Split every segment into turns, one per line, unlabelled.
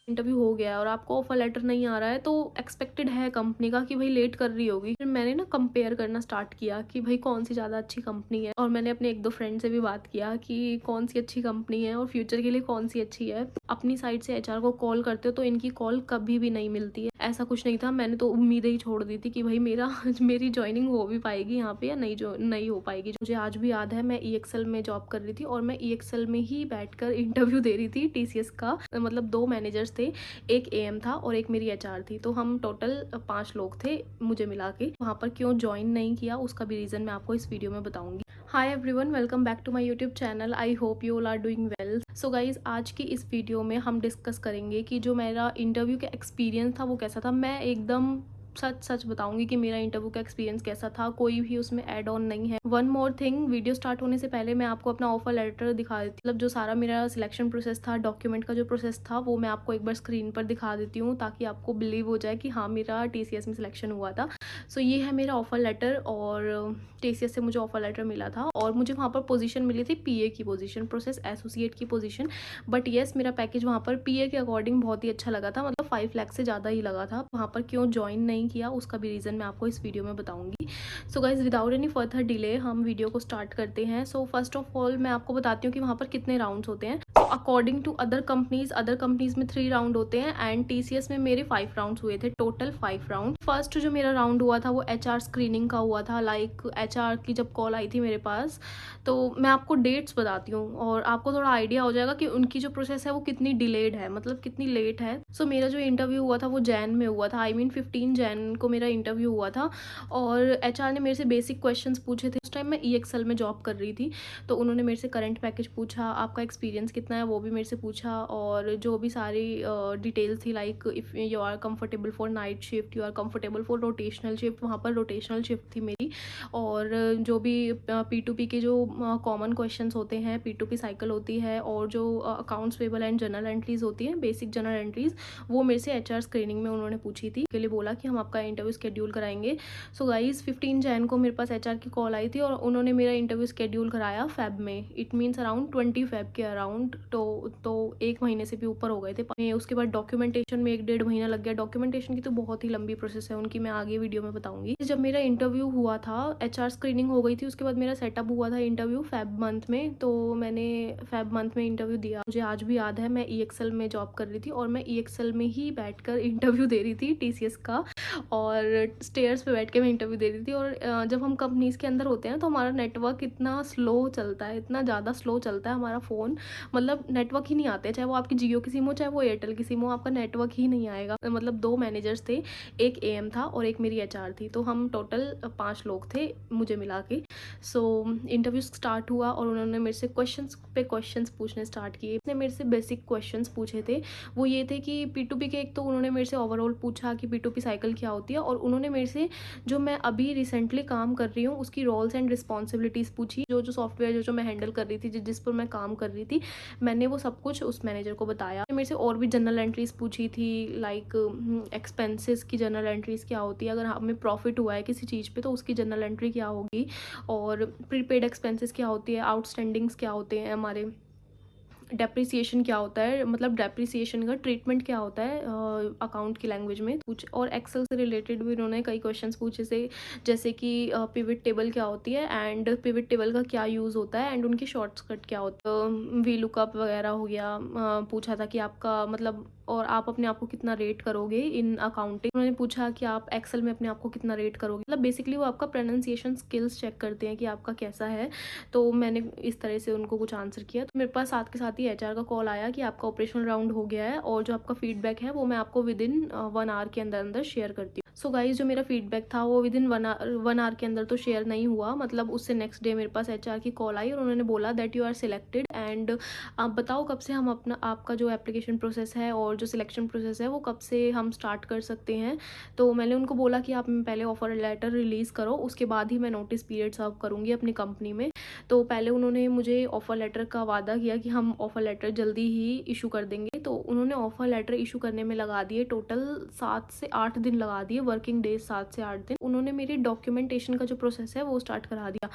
Interview हो गया है और आपको ऑफर लेटर नहीं आ रहा है, तो एक्सपेक्टेड है कंपनी का कि भाई लेट कर रही होगी। फिर मैंने ना कंपेयर करना स्टार्ट किया कि भाई कौन सी ज़्यादा अच्छी कंपनी है, और मैंने अपने एक दो फ्रेंड से भी बात किया कि कौन सी अच्छी कंपनी है और फ्यूचर के लिए कौन सी अच्छी है। अपनी साइड से एचआर को कॉल करते हो तो इनकी कॉल कभी भी नहीं मिलती है। ऐसा कुछ नहीं था, मैंने तो उम्मीदें ही छोड़ दी थी कि भाई मेरा मेरी ज्वाइनिंग हो भी पाएगी यहाँ पे या नहीं, जो नहीं हो पाएगी। मुझे आज भी याद है, मैं ईएक्सएल में जॉब कर रही थी और मैं ईएक्सएल में ही बैठकर इंटरव्यू दे रही थी टीसीएस का। मतलब 2 मैनेजर्स थे, एक एएम था और एक मेरी एचआर थी, तो हम टोटल 5 लोग थे मुझे मिला के। वहाँ पर क्यों ज्वाइन नहीं किया उसका भी रीज़न मैं आपको इस वीडियो में बताऊंगी। Hi everyone, welcome back to my YouTube channel. I hope you all are doing well. So guys, आज की इस वीडियो में हम डिस्कस करेंगे कि जो मेरा इंटरव्यू का एक्सपीरियंस था वो कैसा था। मैं एकदम सच सच बताऊंगी कि मेरा इंटरव्यू का एक्सपीरियंस कैसा था, कोई भी उसमें ऐड ऑन नहीं है। One more thing, video start होने से पहले मैं आपको अपना ऑफर लेटर दिखा देती हूँ। मतलब जो सारा मेरा सिलेक्शन प्रोसेस था, डॉक्यूमेंट का जो प्रोसेस था, वो मैं आपको एक बार स्क्रीन पर दिखा देती हूँ ताकि आपको बिलीव हो जाए कि हाँ, मेरा टीसीएस में सिलेक्शन हुआ था। सो ये है मेरा ऑफर लेटर और टीसीएस से मुझे ऑफर लेटर मिला था और मुझे वहाँ पर पोजीशन मिली थी पीए की पोजीशन, प्रोसेस एसोसिएट की पोजीशन। बट येस, मेरा पैकेज वहाँ पर पीए के अकॉर्डिंग बहुत ही अच्छा लगा था, मतलब 5 लाख से ज़्यादा ही लगा था। वहाँ पर क्यों ज्वाइन नहीं किया उसका भी रीज़न मैं आपको इस वीडियो में बताऊंगी। So guys, without any further delay हम वीडियो को स्टार्ट करते हैं। सो फर्स्ट ऑफ ऑल मैं आपको बताती हूँ कि वहाँ पर कितने राउंड्स होते हैं। अकॉर्डिंग टू अदर कंपनीज में 3 राउंड होते हैं एंड टीसीएस में मेरे 5 राउंड्स हुए थे, टोटल 5 राउंड। फर्स्ट जो मेरा राउंड हुआ था वो एचआर स्क्रीनिंग का हुआ था। लाइक एचआर की जब कॉल आई थी मेरे पास, तो मैं आपको डेट्स बताती हूँ और आपको थोड़ा आइडिया हो जाएगा कि उनकी जो प्रोसेस है वो कितनी डिलेड है, मतलब कितनी लेट है। सो मेरा जो इंटरव्यू हुआ था वो जैन में हुआ था, आई मीन 15 जैन को मेरा इंटरव्यू हुआ था और एचआर ने मेरे से बेसिक क्वेश्चंस पूछे थे। उस टाइम मैं ईएक्सएल में जॉब कर रही थी, तो उन्होंने मेरे से करंट पैकेज पूछा, आपका एक्सपीरियंस कितना है वो भी मेरे से पूछा, और जो भी सारी डिटेल्स थी, like if you are comfortable for night shift, you are comfortable for rotational shift. वहाँ पर रोटेशनल शिफ्ट थी मेरी। और जो भी P2P के जो कॉमन क्वेश्चंस होते हैं, P2P साइकिल होती है और जो accounts payable and journal entries होती हैं, बेसिक जर्नल एंट्रीज, वो मेरे से एचआर स्क्रीनिंग में उन्होंने पूछी थी। के लिए बोला कि हम आपका इंटरव्यू स्केड्यूल कराएंगे। सो गाइज, 15 जैन को मेरे पास एचआर की कॉल आई थी और उन्होंने मेरा इंटरव्यू स्केड्यूल कराया फेब में। इट मीन्स अराउंड 20 फेब के अराउंड। तो 1 महीने से भी ऊपर हो गए थे। उसके बाद डॉक्यूमेंटेशन में 1 डेढ़ महीना लग गया। डॉक्यूमेंटेशन की तो बहुत ही लंबी प्रोसेस है उनकी, मैं आगे वीडियो में बताऊंगी। जब मेरा इंटरव्यू हुआ था, एचआर स्क्रीनिंग हो गई थी, उसके बाद मेरा सेटअप हुआ था इंटरव्यू फेब मंथ में। तो मैंने फेब मंथ में इंटरव्यू दिया। मुझे आज भी याद है, मैं ईएक्सएल में जॉब कर रही थी और मैं ईएक्सएल में ही बैठकर इंटरव्यू दे रही थी टीसीएस का, और स्टेयर्स पे बैठ के मैं इंटरव्यू दे रही थी। और जब हम कंपनीज के अंदर होते हैं तो हमारा नेटवर्क इतना स्लो चलता है, इतना ज़्यादा स्लो चलता है हमारा फ़ोन, मतलब नेटवर्क ही नहीं आते। चाहे वो आपकी जियो की सिम हो, चाहे वो एयरटेल की सिम हो, आपका नेटवर्क ही नहीं आएगा। मतलब 2 मैनेजर्स थे, एक एएम था और एक मेरी एचआर थी, तो हम टोटल 5 लोग थे मुझे मिला के। सो इंटरव्यू स्टार्ट हुआ और उन्होंने मेरे से क्वेश्चंस पे क्वेश्चंस पूछने स्टार्ट किए। उसने मेरे से बेसिक क्वेश्चंस पूछे थे। वो ये थे कि P2P के, एक तो उन्होंने मेरे से ओवरऑल पूछा कि P2P साइकिल क्या होती है, और उन्होंने मेरे से जो मैं अभी रिसेंटली काम कर रही हूँ उसकी रोल्स एंड रिस्पॉन्सिबिलिटीज़ पूछी। जो जो सॉफ्टवेयर जो मैं हैंडल कर रही थी, जिस पर मैं काम कर रही थी, मैंने वो सब कुछ उस मैनेजर को बताया। मेरे से और भी जनरल एंट्रीज पूछी थी, लाइक एक्सपेंसेस की जनरल एंट्रीज क्या होती है, अगर हमें प्रॉफिट हुआ है किसी चीज़ पे तो उसकी जनरल एंट्री क्या होगी, और प्रीपेड एक्सपेंसेस क्या होती है, आउटस्टैंडिंग्स क्या होते हैं हमारे, डेप्रिसिएशन क्या होता है, मतलब डेप्रिसिएशन का ट्रीटमेंट क्या होता है अकाउंट की लैंग्वेज में कुछ। और एक्सेल से रिलेटेड भी उन्होंने कई क्वेश्चंस पूछे से, जैसे कि पिवट टेबल क्या होती है एंड पिवट टेबल का क्या यूज़ होता है एंड उनकी शॉर्टकट क्या होता है, वी लुकअप वगैरह हो गया। पूछा था कि आपका मतलब, और आप अपने आप को कितना रेट करोगे इन अकाउंटिंग। उन्होंने पूछा कि आप एक्सेल में अपने आप को कितना रेट करोगे, मतलब बेसिकली वो आपका प्रोनाउंसिएशन स्किल्स चेक करते हैं कि आपका कैसा है। तो मैंने इस तरह से उनको कुछ आंसर किया। तो मेरे पास साथ के साथ ही एचआर का कॉल आया कि आपका ऑपरेशनल राउंड हो गया है और जो आपका फीडबैक है वो मैं आपको विद इन 1 आवर के अंदर अंदर शेयर करती हूँ। सो गाइज, जो मेरा फीडबैक था वो विद इन 1 आवर के अंदर तो शेयर नहीं हुआ, मतलब उससे नेक्स्ट डे मेरे पास एचआर की कॉल आई और उन्होंने बोला that you are selected and आप बताओ कब से हम अपना, आपका जो एप्लीकेशन प्रोसेस है और जो सिलेक्शन प्रोसेस है वो कब से हम स्टार्ट कर सकते हैं। तो मैंने उनको बोला कि आप पहले ऑफर लेटर रिलीज़ करो, उसके बाद ही मैं नोटिस पीरियड सर्व करूँगी अपनी कंपनी में। तो पहले उन्होंने मुझे ऑफ़र लेटर का वादा किया कि हम ऑफ़र लेटर जल्दी ही इशू कर देंगे। तो उन्होंने ऑफ़र लेटर इशू करने में लगा दिए टोटल 7 से 8 दिन लगा दिए, वर्किंग डेज 7 से 8 दिन। उन्होंने मेरी डॉक्यूमेंटेशन का जो प्रोसेस है वो स्टार्ट करा दिया।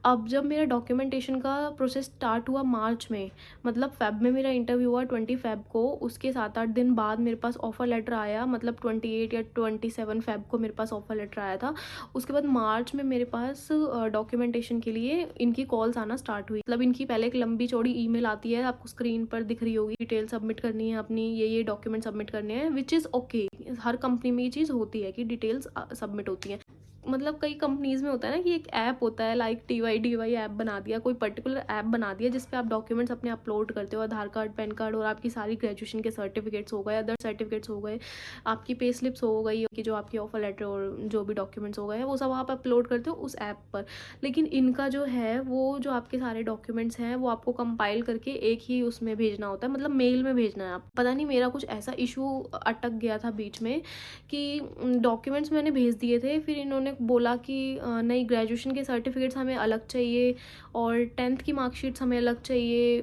अब जब मेरा डॉक्यूमेंटेशन का प्रोसेस स्टार्ट हुआ मार्च में, मतलब फ़ेब में मेरा इंटरव्यू हुआ 20 फ़ेब को, उसके 7-8 दिन बाद मेरे पास ऑफ़र लेटर आया, मतलब 28 या 27 फ़ेब को मेरे पास ऑफ़र लेटर आया था। उसके बाद मार्च में मेरे पास डॉक्यूमेंटेशन के लिए इनकी कॉल्स आना स्टार्ट हुई। मतलब इनकी पहले एक लंबी चौड़ी ईमेल आती है, आपको स्क्रीन पर दिख रही होगी, डिटेल सबमिट करनी है अपनी, ये डॉक्यूमेंट सबमिट करने हैं, which is okay. Her company में ये चीज़ होती है कि डिटेल्स सबमिट होती हैं। मतलब कई कंपनीज़ में होता है ना कि एक ऐप होता है, लाइक टीवाई ऐप बना दिया, कोई पर्टिकुलर ऐप बना दिया जिस पे आप डॉक्यूमेंट्स अपने अपलोड करते हो, आधार कार्ड, पैन कार्ड और आपकी सारी ग्रेजुएशन के सर्टिफिकेट्स हो गए, अदर सर्टिफिकेट्स हो गए, आपकी पे स्लिप्स हो गई कि जो आपकी ऑफर लेटर और जो भी डॉक्यूमेंट्स हो गए वो सब आप अपलोड करते हो उस ऐप पर। लेकिन इनका जो है वो जो आपके सारे डॉक्यूमेंट्स हैं वो आपको कंपाइल करके एक ही उसमें भेजना होता है, मतलब मेल में भेजना है। आप पता नहीं मेरा कुछ ऐसा इशू अटक गया था बीच में कि डॉक्यूमेंट्स मैंने भेज दिए थे, फिर इन्होंने बोला कि नहीं, ग्रेजुएशन के सर्टिफिकेट्स हमें अलग चाहिए और 10th की मार्कशीट्स हमें अलग चाहिए,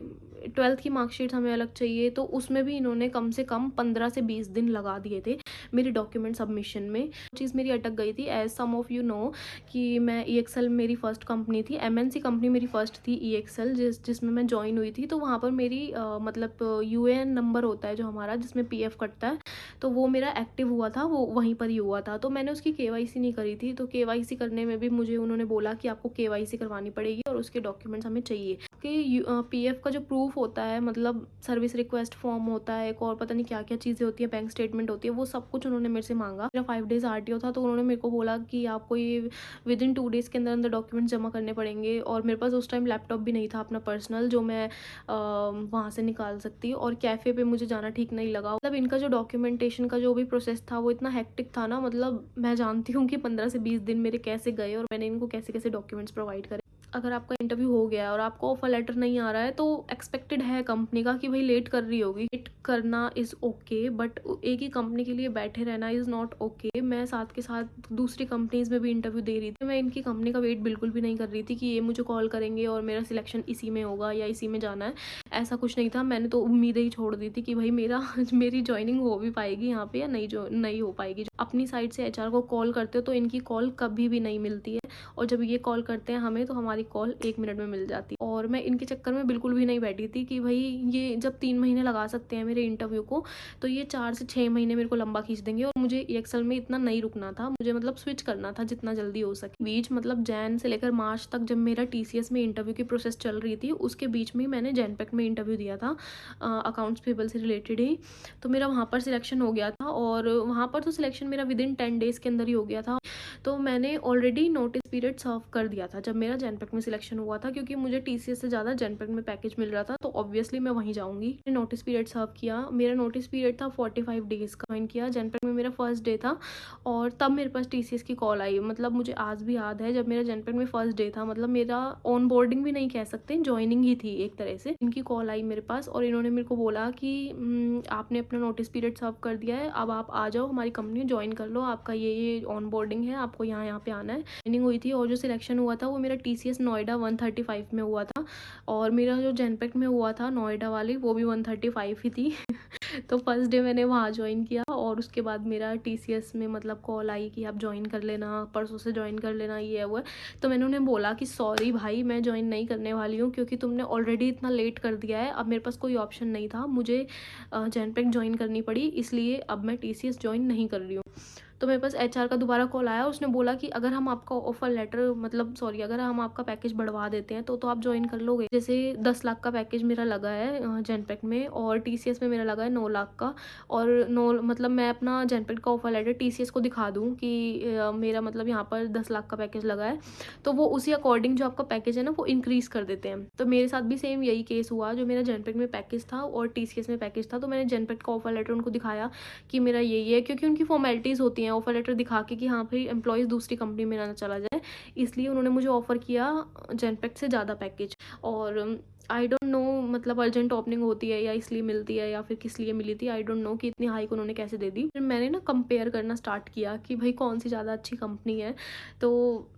12th की मार्कशीट हमें अलग चाहिए। तो उसमें भी इन्होंने कम से कम 15 से 20 दिन लगा दिए थे मेरी डॉक्यूमेंट सबमिशन में। चीज़ मेरी अटक गई थी, as some of you know कि मैं EXL मेरी फ़र्स्ट कंपनी थी, MNC कंपनी मेरी फ़र्स्ट थी EXL, जिसमें मैं ज्वाइन हुई थी। तो वहाँ पर मेरी मतलब UAN नंबर होता है जो हमारा, जिसमें PF कटता है, तो वो मेरा एक्टिव हुआ था, वो वहीं पर ही हुआ था। तो मैंने उसकी KYC नहीं करी थी, तो KYC करने में भी मुझे उन्होंने बोला कि आपको KYC करवानी पड़ेगी और उसके डॉक्यूमेंट्स हमें चाहिए कि PF का जो प्रूफ होता है, मतलब सर्विस रिक्वेस्ट फॉर्म होता है एक, और पता नहीं क्या क्या चीज़ें होती है, बैंक स्टेटमेंट होती है, वो सब कुछ उन्होंने मेरे से मांगा। मेरा 5 डेज़ RTO था, तो उन्होंने मेरे को बोला कि आपको ये विदिन 2 डेज़ के अंदर अंदर डॉक्यूमेंट्स जमा करने पड़ेंगे। और मेरे पास उस टाइम लैपटॉप भी नहीं था अपना पर्सनल, जो मैं वहाँ से निकाल सकती, और कैफ़े पे मुझे जाना ठीक नहीं लगा। मतलब इनका जो डॉक्यूमेंटेशन का जो भी प्रोसेस था वो इतना हेक्टिक था ना, मतलब मैं जानती हूँ कि 15 से 20 दिन मेरे कैसे गए और मैंने इनको कैसे कैसे डॉक्यूमेंट्स प्रोवाइड करे। अगर आपका इंटरव्यू हो गया है और आपको ऑफर लेटर नहीं आ रहा है, तो एक्सपेक्टेड है कंपनी का कि भाई लेट कर रही होगी। लेट करना इज़ ओके, बट एक ही कंपनी के लिए बैठे रहना इज़ नॉट ओके। मैं साथ के साथ दूसरी कंपनीज में भी इंटरव्यू दे रही थी, मैं इनकी कंपनी का वेट बिल्कुल भी नहीं कर रही थी कि ये मुझे कॉल करेंगे और मेरा सिलेक्शन इसी में होगा या इसी में जाना है। ऐसा कुछ नहीं था, मैंने तो उम्मीदें ही छोड़ दी थी कि भाई मेरी ज्वाइनिंग हो भी पाएगी यहाँ पे या नहीं हो पाएगी। अपनी साइड से HR को कॉल करते हो तो इनकी कॉल कभी भी नहीं मिलती है, और जब ये कॉल करते हैं हमें तो हमारी कॉल 1 मिनट में मिल जाती है। और मैं इनके चक्कर में बिल्कुल भी नहीं बैठी थी कि भाई ये जब 3 महीने लगा सकते हैं मेरे इंटरव्यू को, तो ये 4 से 6 महीने मेरे को लंबा खींच देंगे। और मुझे EXL में इतना नहीं रुकना था, मुझे मतलब स्विच करना था जितना जल्दी हो सके। बीच मतलब जैन से लेकर मार्च तक जब मेरा TCS में इंटरव्यू की प्रोसेस चल रही थी, उसके बीच में मैंने जनपैक्ट में इंटरव्यू दिया था, अकाउंट्स पेबल से रिलेटेड ही। तो मेरा वहाँ पर सिलेक्शन हो गया था, और वहाँ पर तो सिलेक्शन मेरा विदिन 10 डेज़ के अंदर ही हो गया था। तो मैंने ऑलरेडी नोटिस पीरियड सर्व कर दिया था जब मेरा जनपैक्ट में सिलेक्शन हुआ था, क्योंकि मुझे TCS से ज़्यादा जनपैक्ट में पैकेज मिल रहा था, तो ऑब्वियसली मैं वहीं जाऊँगी। मैंने नोटिस पीरियड सर्व किया, मेरा नोटिस पीरियड था 45 डेज़ का। ज्वाइन किया, जनपैक्ट में मेरा फर्स्ट डे था, और तब मेरे पास TCS की कॉल आई। मतलब मुझे आज भी याद है, जब मेरा जनपैक्ट में फर्स्ट डे था, मतलब मेरा ऑन बोर्डिंग भी नहीं कह सकते, ज्वाइनिंग ही थी एक तरह से। इनकी कॉल आई मेरे पास और इन्होंने मेरे को बोला कि आपने अपना नोटिस पीरियड सर्व कर दिया है, अब आप आ जाओ हमारी कंपनी ज्वाइन कर लो, आपका ये ऑन बोर्डिंग है, आपको यहाँ पे आना है। ट्रेनिंग हुई थी, और जो सिलेक्शन हुआ था वो मेरा TCS नोएडा 135 में हुआ था, और मेरा जो जनपैक्ट में हुआ था नोएडा वाली, वो भी 135 ही थी। तो फर्स्ट डे मैंने वहाँ ज्वाइन किया, और उसके बाद मेरा TCS में मतलब कॉल आई कि आप ज्वाइन कर लेना, परसों से ज्वाइन कर लेना, ये है वो है। तो मैंने उन्हें बोला कि सॉरी भाई, मैं ज्वाइन नहीं करने वाली हूँ, क्योंकि तुमने ऑलरेडी इतना लेट कर दिया है, अब मेरे पास कोई ऑप्शन नहीं था, मुझे जनपैक्ट ज्वाइन करनी पड़ी, इसलिए अब मैं TCS ज्वाइन नहीं कर रही हूँ। तो मेरे पास HR का दोबारा कॉल आया, उसने बोला कि अगर हम आपका ऑफर लेटर मतलब सॉरी अगर हम आपका पैकेज बढ़वा देते हैं तो आप ज्वाइन कर लोगे। जैसे 10 लाख का पैकेज मेरा लगा है जनपैक्ट में, और TCS में मेरा लगा है 9 लाख का, और 9 मतलब मैं अपना जनपैक्ट का ऑफर लेटर TCS को दिखा दूँ कि मेरा मतलब यहाँ पर 10 लाख का पैकेज लगा है, तो वो उसी अकॉर्डिंग जो आपका पैकेज है ना वो इंक्रीज़ कर देते हैं। तो मेरे साथ भी सेम यही केस हुआ, जो मेरा जनपैक्ट में पैकेज था और TCS में पैकेज था, तो मैंने जनपैक्ट का ऑफर लेटर उनको दिखाया कि मेरा यही है, क्योंकि उनकी फॉर्मेलिटीज़ होती हैं ऑफर लेटर दिखा के कि हाँ भाई एम्प्लॉयज़ दूसरी कंपनी में ना चला जाए, इसलिए उन्होंने मुझे ऑफ़र किया जनपैक्ट से ज़्यादा पैकेज। और आई डोंट नो मतलब अर्जेंट ओपनिंग होती है या इसलिए मिलती है या फिर किस लिए मिली थी, आई डोंट नो कि इतनी हाइक उन्होंने कैसे दे दी। फिर मैंने ना कंपेयर करना स्टार्ट किया कि भाई कौन सी ज़्यादा अच्छी कंपनी है, तो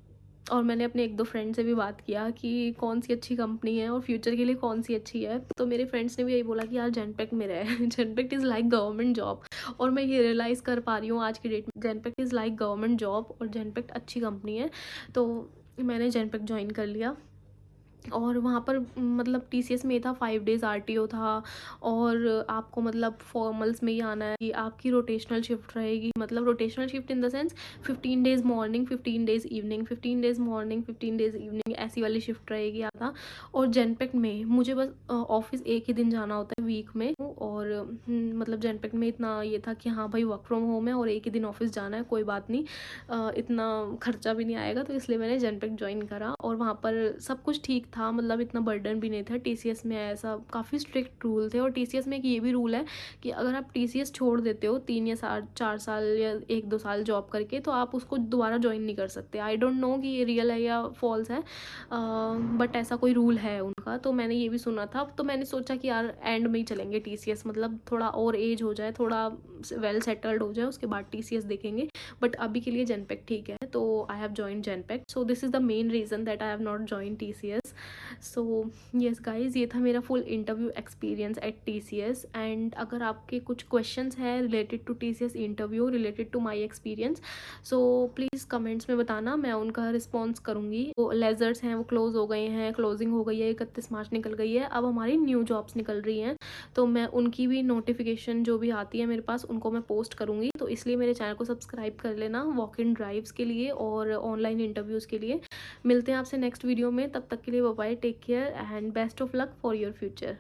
और मैंने अपने 1-2 फ्रेंड से भी बात किया कि कौन सी अच्छी कंपनी है और फ्यूचर के लिए कौन सी अच्छी है। तो मेरे फ्रेंड्स ने भी यही बोला कि यार जनपैक्ट में रहे। Genpact is like government job, और मैं ये रियलाइज़ कर पा रही हूँ आज की डेट में, Genpact is like government job और जनपैक्ट अच्छी कंपनी है। तो मैंने जनपैक्ट ज्वाइन कर लिया। और वहाँ पर मतलब टीसीएस में था 5 डेज़ आरटीओ था, और आपको मतलब फॉर्मल्स में ही आना है कि आपकी रोटेशनल शिफ्ट रहेगी, मतलब rotational shift in the sense 15 days morning 15 days evening, 15 days morning 15 days evening, ऐसी वाली शिफ्ट रहेगी आधा। और जनपेक्ट में मुझे बस ऑफिस एक ही दिन जाना होता है वीक में, और मतलब जनपेक्ट में इतना ये था कि हाँ भाई वर्क फ्रॉम होम है और एक ही दिन ऑफिस जाना है, कोई बात नहीं, इतना खर्चा भी नहीं आएगा, तो इसलिए मैंने जनपेक्ट ज्वाइन करा। और वहाँ पर सब कुछ ठीक था, मतलब इतना बर्डन भी नहीं था। टीसीएस में ऐसा काफ़ी स्ट्रिक्ट रूल थे, और टीसीएस में एक ये भी रूल है कि अगर आप टीसीएस छोड़ देते हो 3 या 4 साल या 1-2 साल जॉब करके, तो आप उसको दोबारा ज्वाइन नहीं कर सकते। आई डोंट नो कि ये रियल है या फॉल्स है, बट ऐसा कोई रूल है उनका, तो मैंने ये भी सुना था। तो मैंने सोचा कि यार एंड में ही चलेंगे टीसीएस, मतलब थोड़ा और एज हो जाए, थोड़ा वेल सेटल्ड हो जाए, उसके बाद टीसीएस देखेंगे, बट अभी के लिए जनपेक्ट ठीक है। तो I have join Genpact, so this is the main reason that I have not join TCS. So yes guys, ये था मेरा full interview experience at TCS. And अगर आपके कुछ क्वेश्चंस हैं related to TCS interview, related to my experience, so please comments में बताना, मैं उनका रिस्पॉन्स करूँगी। वो लेजर्स हैं वो क्लोज़ हो गए हैं, क्लोजिंग हो गई है, 31 मार्च निकल गई है, अब हमारी न्यू जॉब्स निकल रही हैं, तो मैं उनकी भी नोटिफिकेशन जो भी आती है मेरे पास, उनको मैं पोस्ट करूँगी। तो इसलिए मेरे चैनल को सब्सक्राइब कर लेना वॉक इन ड्राइव्स के लिए और ऑनलाइन इंटरव्यूज़ के लिए। मिलते हैं आपसे नेक्स्ट वीडियो में, तब तक के लिए bye bye, take care and best of luck for your future.